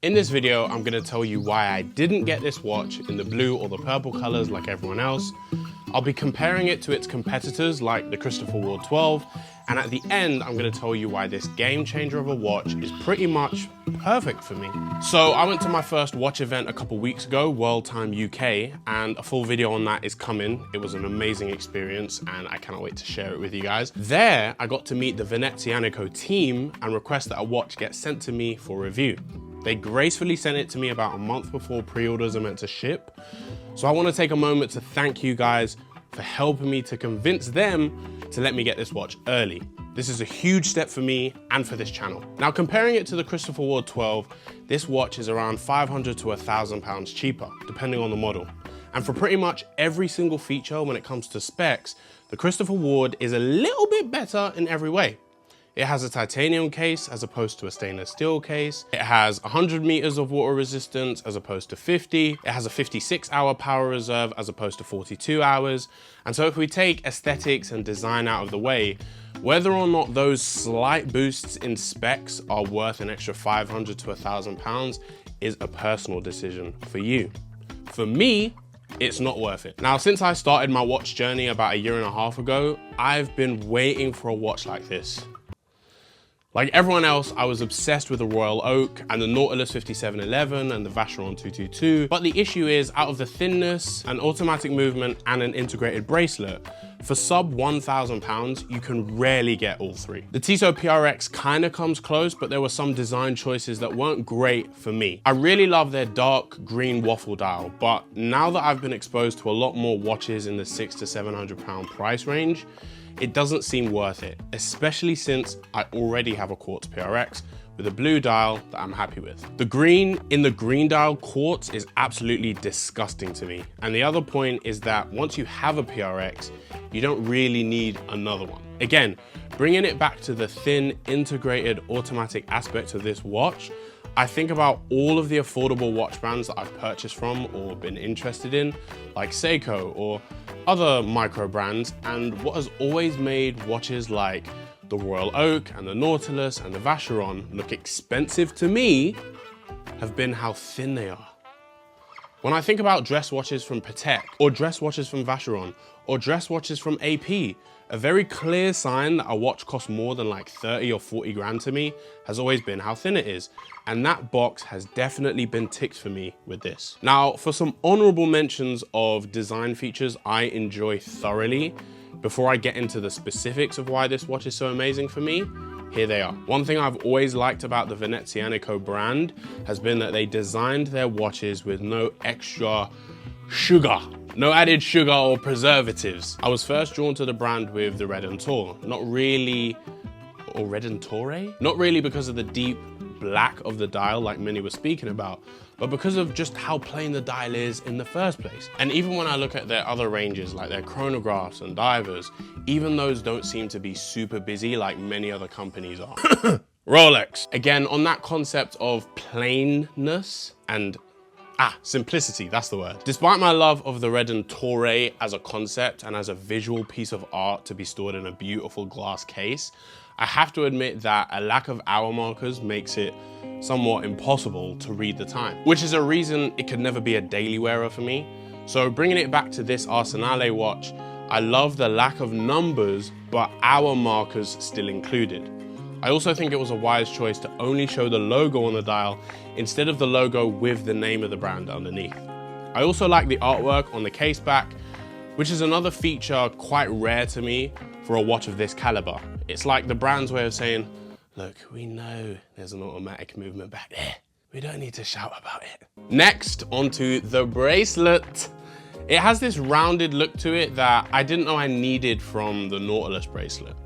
In this video, I'm gonna tell you why I didn't get this watch in the blue or the purple colors like everyone else. I'll be comparing it to its competitors like the Christopher Ward 12, and at the end, I'm gonna tell you why this game changer of a watch is pretty much perfect for me. So I went to my first watch event a couple weeks ago, World Time UK, and a full video on that is coming. It was an amazing experience and I cannot wait to share it with you guys. There, I got to meet the Venezianico team and request that a watch get sent to me for review. They gracefully sent it to me about a month before pre-orders are meant to ship. So I want to take a moment to thank you guys for helping me to convince them to let me get this watch early. This is a huge step for me and for this channel. Now, comparing it to the Christopher Ward 12, this watch is around 500 to £1,000 cheaper, depending on the model. And for pretty much every single feature when it comes to specs, the Christopher Ward is a little bit better in every way. It has a titanium case as opposed to a stainless steel case. It has 100 meters of water resistance as opposed to 50. It has a 56-hour power reserve as opposed to 42 hours. And so if we take aesthetics and design out of the way, whether or not those slight boosts in specs are worth an extra 500 to £1,000 is a personal decision for you. For me, it's not worth it. Now, since I started my watch journey about a year and a half ago, I've been waiting for a watch like this. Like everyone else, I was obsessed with the Royal Oak and the Nautilus 5711 and the Vacheron 222. But the issue is, out of the thinness, an automatic movement, and an integrated bracelet, for sub £1,000, you can rarely get all three. The Tissot PRX kind of comes close, but there were some design choices that weren't great for me. I really love their dark green waffle dial, but now that I've been exposed to a lot more watches in the £600 to £700 price range, it doesn't seem worth it, especially since I already have a quartz PRX with a blue dial that I'm happy with. The green in the green dial quartz is absolutely disgusting to me. And the other point is that once you have a PRX, you don't really need another one. Again, bringing it back to the thin integrated automatic aspect of this watch, I think about all of the affordable watch brands that I've purchased from or been interested in, like Seiko or other micro brands, and what has always made watches like the Royal Oak and the Nautilus and the Vacheron look expensive to me have been how thin they are. When I think about dress watches from Patek, or dress watches from Vacheron, or dress watches from AP, a very clear sign that a watch costs more than like 30 or 40 grand to me has always been how thin it is. And that box has definitely been ticked for me with this. Now, for some honorable mentions of design features I enjoy thoroughly, before I get into the specifics of why this watch is so amazing for me, here they are. One thing I've always liked about the Venezianico brand has been that they designed their watches with no extra sugar. No added sugar or preservatives. I was first drawn to the brand with the Redentore, not really because of the deep black of the dial like many were speaking about, but because of just how plain the dial is in the first place. And even when I look at their other ranges, like their chronographs and divers, even those don't seem to be super busy like many other companies are. Rolex. Again, on that concept of plainness and simplicity, that's the word. Despite my love of the Redentore as a concept and as a visual piece of art to be stored in a beautiful glass case, I have to admit that a lack of hour markers makes it somewhat impossible to read the time, which is a reason it could never be a daily wearer for me. So bringing it back to this Arsenale watch, I love the lack of numbers, but hour markers still included. I also think it was a wise choice to only show the logo on the dial instead of the logo with the name of the brand underneath. I also like the artwork on the case back, which is another feature quite rare to me for a watch of this caliber. It's like the brand's way of saying, look, we know there's an automatic movement back there. We don't need to shout about it. Next, onto the bracelet. It has this rounded look to it that I didn't know I needed from the Nautilus bracelet.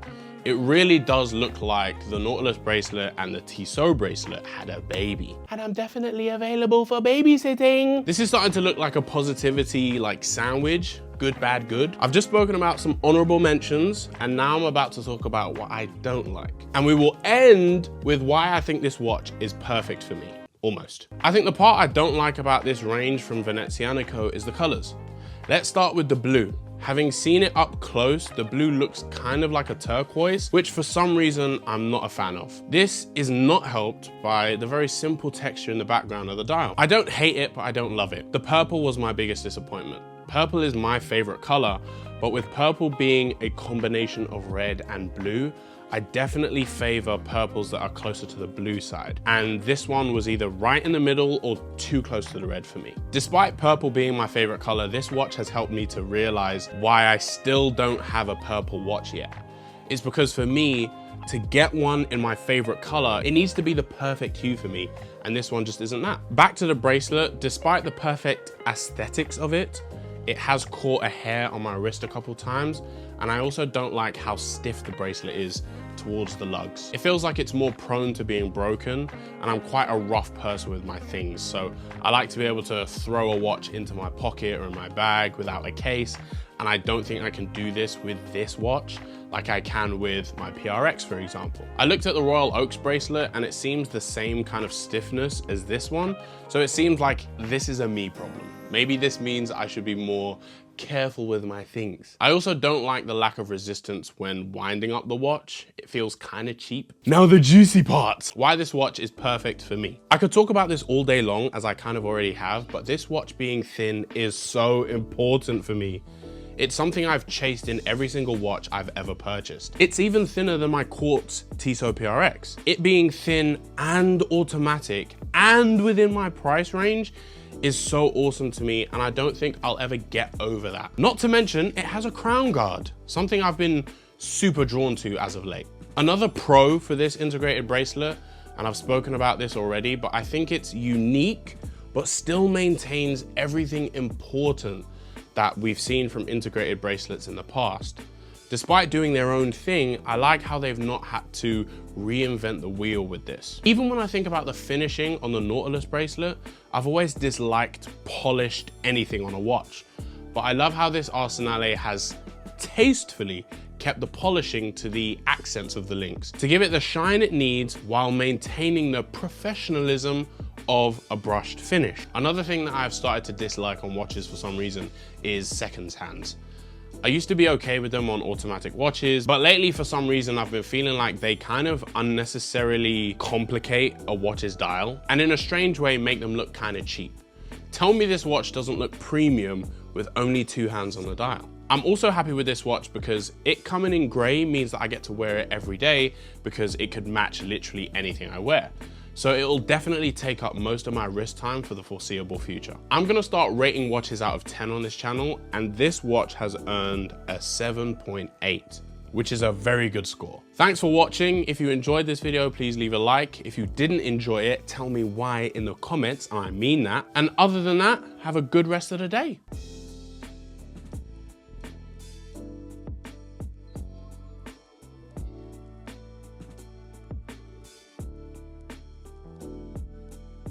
It really does look like the Nautilus bracelet and the Tissot bracelet had a baby. And I'm definitely available for babysitting. This is starting to look like a positivity like sandwich. Good, bad, good. I've just spoken about some honorable mentions, and now I'm about to talk about what I don't like. And we will end with why I think this watch is perfect for me, almost. I think the part I don't like about this range from Venezianico is the colors. Let's start with the blue. Having seen it up close, the blue looks kind of like a turquoise, which for some reason I'm not a fan of. This is not helped by the very simple texture in the background of the dial. I don't hate it, but I don't love it. The purple was my biggest disappointment. Purple is my favorite color, but with purple being a combination of red and blue, I definitely favor purples that are closer to the blue side. And this one was either right in the middle or too close to the red for me. Despite purple being my favorite color, this watch has helped me to realize why I still don't have a purple watch yet. It's because for me, to get one in my favorite color, it needs to be the perfect hue for me. And this one just isn't that. Back to the bracelet, despite the perfect aesthetics of it, it has caught a hair on my wrist a couple times, and I also don't like how stiff the bracelet is towards the lugs. It feels like it's more prone to being broken, and I'm quite a rough person with my things, so I like to be able to throw a watch into my pocket or in my bag without a case, and I don't think I can do this with this watch like I can with my PRX, for example. I looked at the Royal Oaks bracelet and it seems the same kind of stiffness as this one, so it seems like this is a me problem. Maybe this means I should be more careful with my things. I also don't like the lack of resistance when winding up the watch. It feels kind of cheap. Now the juicy parts. Why this watch is perfect for me. I could talk about this all day long, as I kind of already have, but this watch being thin is so important for me. It's something I've chased in every single watch I've ever purchased. It's even thinner than my Quartz Tissot PRX. It being thin and automatic and within my price range is so awesome to me, and I don't think I'll ever get over that. Not to mention, it has a crown guard, something I've been super drawn to as of late. Another pro for this integrated bracelet, and I've spoken about this already, but I think it's unique, but still maintains everything important that we've seen from integrated bracelets in the past. Despite doing their own thing, I like how they've not had to reinvent the wheel with this. Even when I think about the finishing on the Nautilus bracelet, I've always disliked polished anything on a watch. But I love how this Arsenale has tastefully kept the polishing to the accents of the links to give it the shine it needs while maintaining the professionalism of a brushed finish. Another thing that I've started to dislike on watches for some reason is seconds hands. I used to be okay with them on automatic watches, but lately for some reason I've been feeling like they kind of unnecessarily complicate a watch's dial and in a strange way make them look kind of cheap. Tell me this watch doesn't look premium with only 2 hands on the dial. I'm also happy with this watch because it coming in grey means that I get to wear it every day because it could match literally anything I wear. So it'll definitely take up most of my wrist time for the foreseeable future. I'm gonna start rating watches out of 10 on this channel, and this watch has earned a 7.8, which is a very good score. Thanks for watching. If you enjoyed this video, please leave a like. If you didn't enjoy it, tell me why in the comments, and I mean that. And other than that, have a good rest of the day.